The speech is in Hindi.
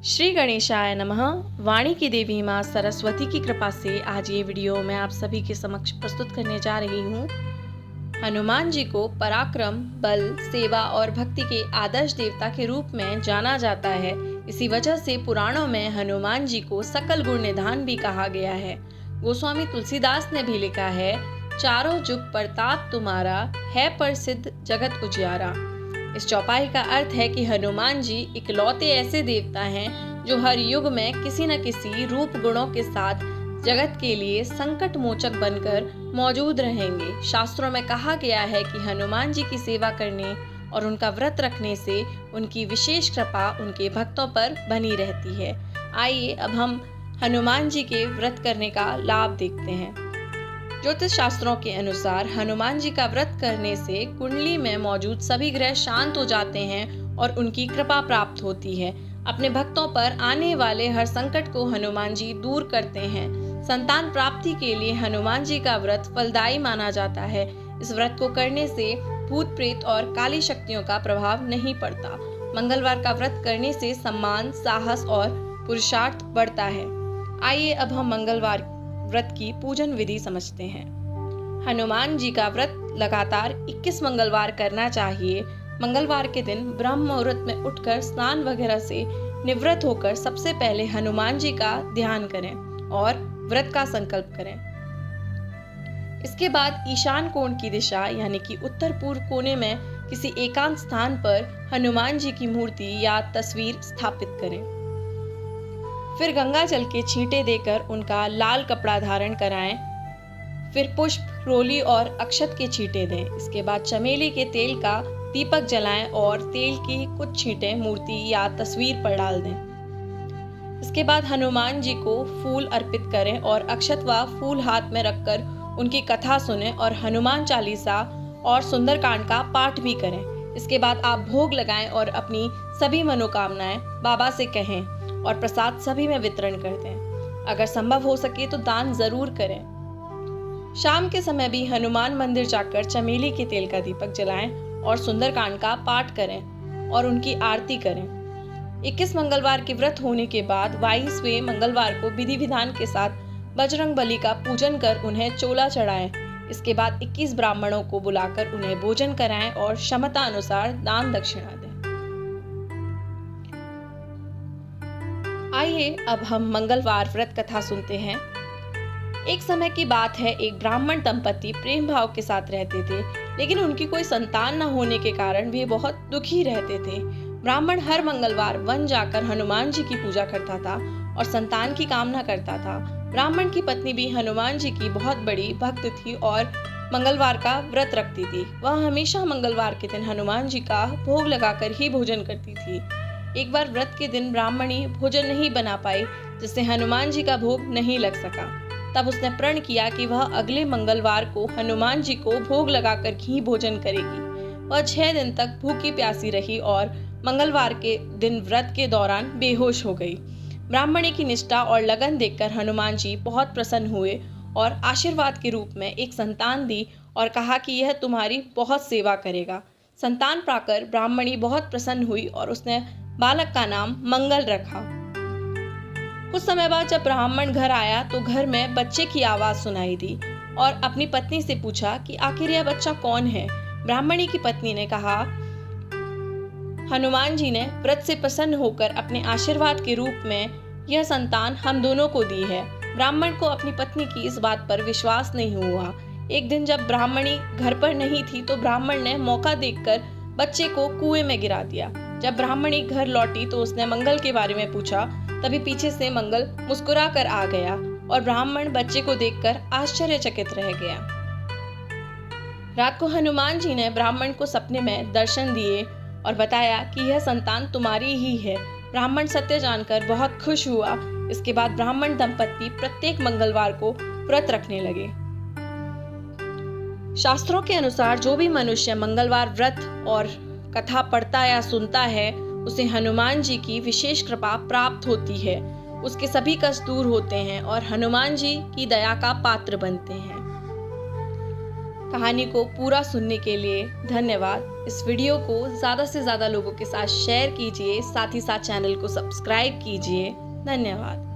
श्री गणेशाय नमः। वाणी की देवी माँ सरस्वती की कृपा से आज ये वीडियो मैं आप सभी के समक्ष प्रस्तुत करने जा रही हूँ। हनुमान जी को पराक्रम, बल, सेवा और भक्ति के आदर्श देवता के रूप में जाना जाता है। इसी वजह से पुराणों में हनुमान जी को सकल गुण निधान भी कहा गया है। गोस्वामी तुलसीदास ने भी लिखा है, चारों जुग प्रताप तुम्हारा, है प्रसिद्ध जगत उजियारा। इस चौपाई का अर्थ है कि हनुमान जी इकलौते ऐसे देवता हैं जो हर युग में किसी न किसी रूप गुणों के साथ जगत के लिए संकट मोचक बनकर मौजूद रहेंगे। शास्त्रों में कहा गया है कि हनुमान जी की सेवा करने और उनका व्रत रखने से उनकी विशेष कृपा उनके भक्तों पर बनी रहती है। आइए अब हम हनुमान जी के व्रत करने का लाभ देखते हैं। ज्योतिष शास्त्रों के अनुसार हनुमान जी का व्रत करने से कुंडली में मौजूद सभी ग्रह शांत हो जाते हैं और उनकी कृपा प्राप्त होती है। अपने भक्तों पर आने वाले हर संकट को हनुमान जी दूर करते हैं। संतान प्राप्ति के लिए हनुमान जी का व्रत फलदायी माना जाता है। इस व्रत को करने से भूत प्रेत और काली शक्तियों का प्रभाव नहीं पड़ता। मंगलवार का व्रत करने से सम्मान, साहस और पुरुषार्थ बढ़ता है। आइए अब हम मंगलवार व्रत की पूजन विधि समझते हैं। हनुमान जी का व्रत लगातार 21 मंगलवार करना चाहिए। मंगलवार के दिन ब्रह्म मुहूर्त में उठकर स्नान वगैरह से निवृत्त होकर सबसे पहले हनुमान जी का ध्यान करें और व्रत का संकल्प करें। इसके बाद ईशान कोण की दिशा यानी कि उत्तर पूर्व कोने में किसी एकांत स्थान पर हनुमान जी की मूर्ति या तस्वीर स्थापित करें। फिर गंगा जल के छींटे देकर उनका लाल कपड़ा धारण कराएं। फिर पुष्प, रोली और अक्षत के छींटे दें। इसके बाद चमेली के तेल का दीपक जलाएं और तेल की कुछ छींटे मूर्ति या तस्वीर पर डाल दें। इसके बाद हनुमान जी को फूल अर्पित करें और अक्षत व फूल हाथ में रखकर उनकी कथा सुनें और हनुमान चालीसा और सुंदरकांड का पाठ भी करें। इसके बाद आप भोग लगाएं और अपनी सभी मनोकामनाएं बाबा से कहें और प्रसाद सभी में वितरण कर दें। अगर संभव हो सके तो दान जरूर करें। शाम के समय भी हनुमान मंदिर जाकर चमेली के तेल का दीपक जलाएं और सुंदरकांड का पाठ करें और उनकी आरती करें। 21 मंगलवार के व्रत होने के बाद 22वें मंगलवार को विधि विधान के साथ बजरंग बली का पूजन कर उन्हें चोला चढ़ाएं। इसके बाद 21 ब्राह्मणों को बुलाकर उन्हें भोजन कराएं और क्षमता अनुसार दान दक्षिणा दें। आइए अब हम मंगलवार व्रत कथा सुनते हैं। एक समय की बात है, एक ब्राह्मण दंपति प्रेम भाव के साथ रहते थे, लेकिन उनकी कोई संतान न होने के कारण वे बहुत दुखी रहते थे। ब्राह्मण हर मंगलवार वन जाकर हनुमान जी की पूजा करता था और संतान की कामना करता था। ब्राह्मण की पत्नी भी हनुमान जी की बहुत बड़ी भक्त थी और मंगलवार का व्रत रखती थी। वह हमेशा मंगलवार के दिन हनुमान जी का भोग लगाकर ही भोजन करती थी। एक बार व्रत के दिन ब्राह्मणी भोजन नहीं बना पाई, जिससे हनुमान जी का भोग नहीं लग सका। तब उसने प्रण किया कि वह अगले मंगलवार को हनुमान जी को भोग लगाकर ही भोजन करेगी। वह 6 दिन तक भूखी प्यासी रही और मंगलवार के दिन व्रत के दौरान बेहोश हो गई। ब्राह्मणी की निष्ठा और लगन देखकर हनुमान जी बहुत प्रसन्न हुए और आशीर्वाद के रूप में एक संतान दी और कहा कि यह तुम्हारी बहुत सेवा करेगा। संतान पाकर ब्राह्मणी बहुत प्रसन्न हुई और उसने बालक का नाम मंगल रखा। कुछ समय बाद जब ब्राह्मण घर आया तो घर में बच्चे की आवाज सुनाई दी और अपनी पत्नी से पूछा कि आखिर यह बच्चा कौन है। ब्राह्मणी की पत्नी ने कहा, हनुमान जी ने व्रत से प्रसन्न होकर अपने आशीर्वाद के रूप में यह संतान हम दोनों को दी है। ब्राह्मण को अपनी पत्नी की इस बात पर विश्वास नहीं हुआ। एक दिन जब ब्राह्मणी घर पर नहीं थी तो ब्राह्मण ने मौका देखकर बच्चे को कुएं में गिरा दिया। जब ब्राह्मणी घर लौटी तो उसने मंगल के बारे में पूछा। तभी पीछे से मंगल मुस्कुरा कर आ गया और ब्राह्मण बच्चे को देखकर आश्चर्यचकित रह गया। रात को हनुमान जी ने ब्राह्मण को सपने में दर्शन दिए और बताया कि यह संतान तुम्हारी ही है। ब्राह्मण सत्य जानकर बहुत खुश हुआ। इसके बाद ब्राह्मण दंपति प्रत्येक मंगलवार को व्रत रखने लगे। शास्त्रों के अनुसार जो भी मनुष्य मंगलवार व्रत और कथा पढ़ता या सुनता है उसे हनुमान जी की विशेष कृपा प्राप्त होती है। उसके सभी कष्ट दूर होते हैं और हनुमान जी की दया का पात्र बनते हैं। कहानी को पूरा सुनने के लिए धन्यवाद। इस वीडियो को ज़्यादा से ज़्यादा लोगों के साथ शेयर कीजिए, साथ ही साथ चैनल को सब्सक्राइब कीजिए। धन्यवाद।